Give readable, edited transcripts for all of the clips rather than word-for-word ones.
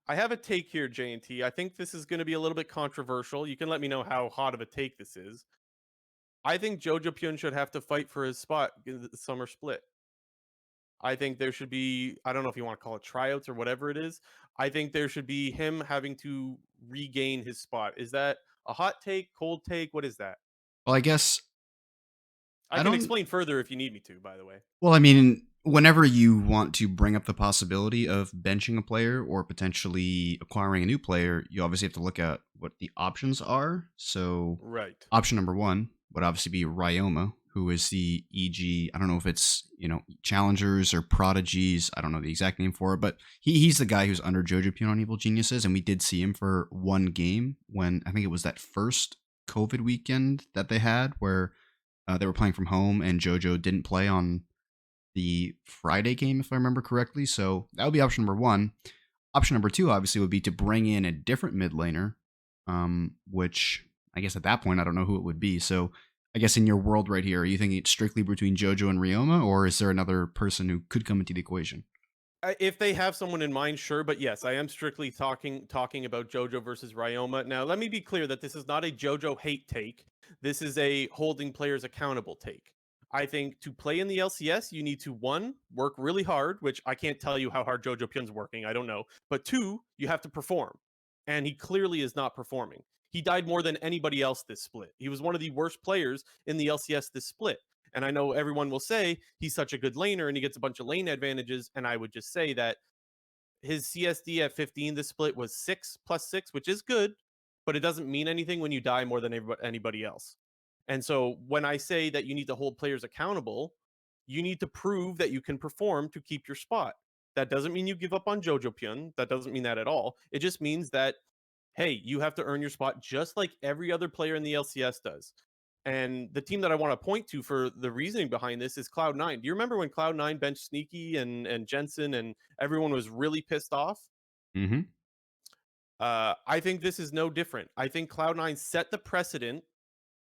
I have a take here, J&T. I think this is going to be a little bit controversial. You can let me know how hot of a take this is. I think Jojopyun should have to fight for his spot in the summer split. I think there should be, I don't know if you want to call it tryouts or whatever it is. I think there should be him having to regain his spot. Is that a hot take, cold take? What is that? Well, I guess I I can don't. explain further if you need me to, by the way. Well, I mean, whenever you want to bring up the possibility of benching a player or potentially acquiring a new player, you obviously have to look at what the options are. So, Right. option number one would obviously be Ryoma, who is the EG. I don't know if it's challengers or prodigies. I don't know the exact name for it, but he's the guy who's under Jojopyun on Evil Geniuses, and we did see him for one game when I think it was that first COVID weekend that they had where they were playing from home, and JoJo didn't play on the Friday game, if I remember correctly. So that would be option number one. Option number two, obviously, would be to bring in a different mid laner, which I guess at that point, I don't know who it would be. So I guess in your world right here, are you thinking it's strictly between JoJo and Ryoma, or is there another person who could come into the equation? If they have someone in mind, sure, but yes, I am strictly talking about JoJo versus Ryoma. Now, let me be clear that this is not a JoJo hate take. This is a holding players accountable take. I think to play in the LCS, you need to one, work really hard, which I can't tell you how hard Jojo Pyun's working. I don't know. But two, you have to perform. And he clearly is not performing. He died more than anybody else this split. He was one of the worst players in the LCS this split. And I know everyone will say he's such a good laner and he gets a bunch of lane advantages. And I would just say that his CSD at 15, the split was 6+6, which is good, but it doesn't mean anything when you die more than anybody else. And so when I say that you need to hold players accountable, you need to prove that you can perform to keep your spot. That doesn't mean you give up on Jojopyun. That doesn't mean that at all. It just means that, hey, you have to earn your spot just like every other player in the LCS does. And the team that I want to point to for the reasoning behind this is Cloud9. Do you remember when Cloud9 benched Sneaky and Jensen and everyone was really pissed off? Mm-hmm. I think this is no different. I think Cloud9 set the precedent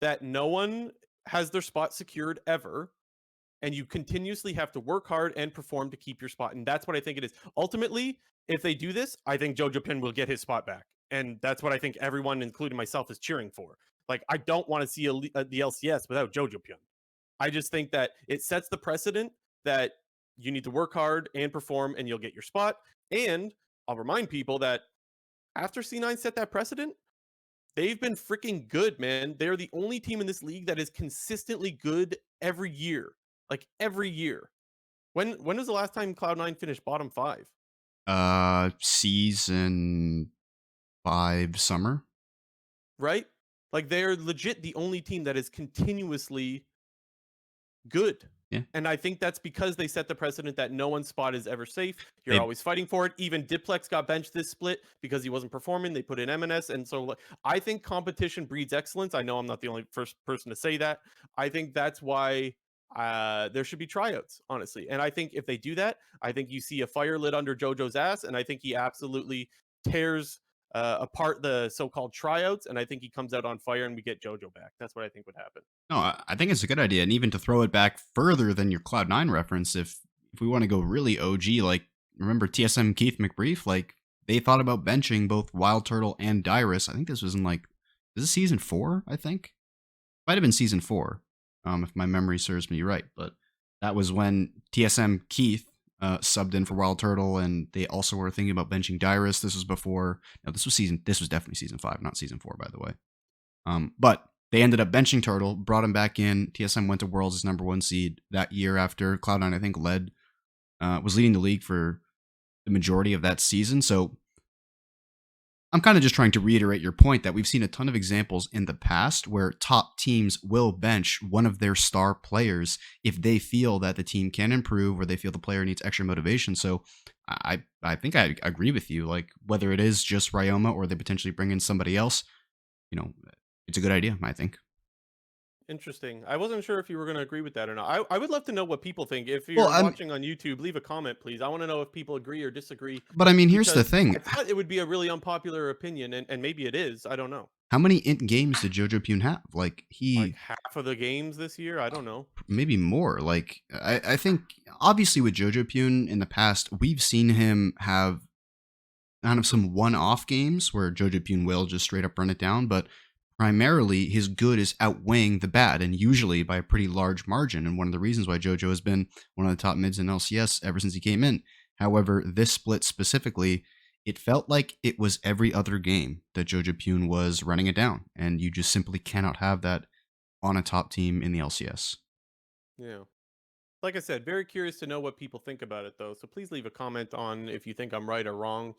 that no one has their spot secured ever, and you continuously have to work hard and perform to keep your spot. And that's what I think it is. Ultimately, if they do this, I think Jojopyun will get his spot back. And that's what I think everyone, including myself, is cheering for. Like, I don't want to see the LCS without Jojopyun. I just think that it sets the precedent that you need to work hard and perform and you'll get your spot. And I'll remind people that after C9 set that precedent, they've been freaking good, man. They're the only team in this league that is consistently good every year. Like every year. When was the last time Cloud9 finished bottom 5? Season 5 summer. Right? Like they're legit the only team that is continuously good. Yeah. And I think that's because they set the precedent that no one's spot is ever safe. You're They always fighting for it. Even Diplex got benched this split because he wasn't performing. They put in MNS. And so I think competition breeds excellence. I know I'm not the only first person to say that. I think that's why there should be tryouts, honestly. And I think if they do that, I think you see a fire lit under JoJo's ass. And I think he absolutely tears apart the so-called tryouts. And I think he comes out on fire and we get JoJo back. That's what I think would happen. No, I think it's a good idea, and even to throw it back further than your Cloud9 reference, if we want to go really OG, like remember TSM Keith McBrief, like they thought about benching both Wild Turtle and Dyrus. I think this was in this is season 4. I think might have been season 4, if my memory serves me right. But that was when TSM Keith subbed in for Wild Turtle, and they also were thinking about benching Dyrus. This was before. No, this was definitely season 5, not season 4, by the way. But they ended up benching Turtle, brought him back in. TSM went to Worlds as number 1 seed that year after Cloud9, I think, was leading the league for the majority of that season. So I'm kind of just trying to reiterate your point that we've seen a ton of examples in the past where top teams will bench one of their star players if they feel that the team can improve or they feel the player needs extra motivation. So I think I agree with you. Like whether it is just Ryoma or they potentially bring in somebody else, it's a good idea, I think. Interesting. I wasn't sure if you were going to agree with that or not. I would love to know what people think. If Well, you're watching on YouTube, leave a comment, please. I want to know if people agree or disagree but I mean, here's the because thing. I thought it would be a really unpopular opinion, and maybe it is. I don't know. How many int games did Jojopyun have? Like Like he half of the games this year? I don't know. maybe more. Like I think obviously with Jojopyun in the past, we've seen him have kind of some one-off games where Jojopyun will just straight up run it down, but primarily his good is outweighing the bad, and usually by a pretty large margin. And one of the reasons why Jojo has been one of the top mids in LCS ever since he came in. However, this split specifically, it felt like it was every other game that Jojopyun was running it down, and you just simply cannot have that on a top team in the LCS. Yeah. Like I said, very curious to know what people think about it though. So please leave a comment on if you think I'm right or wrong.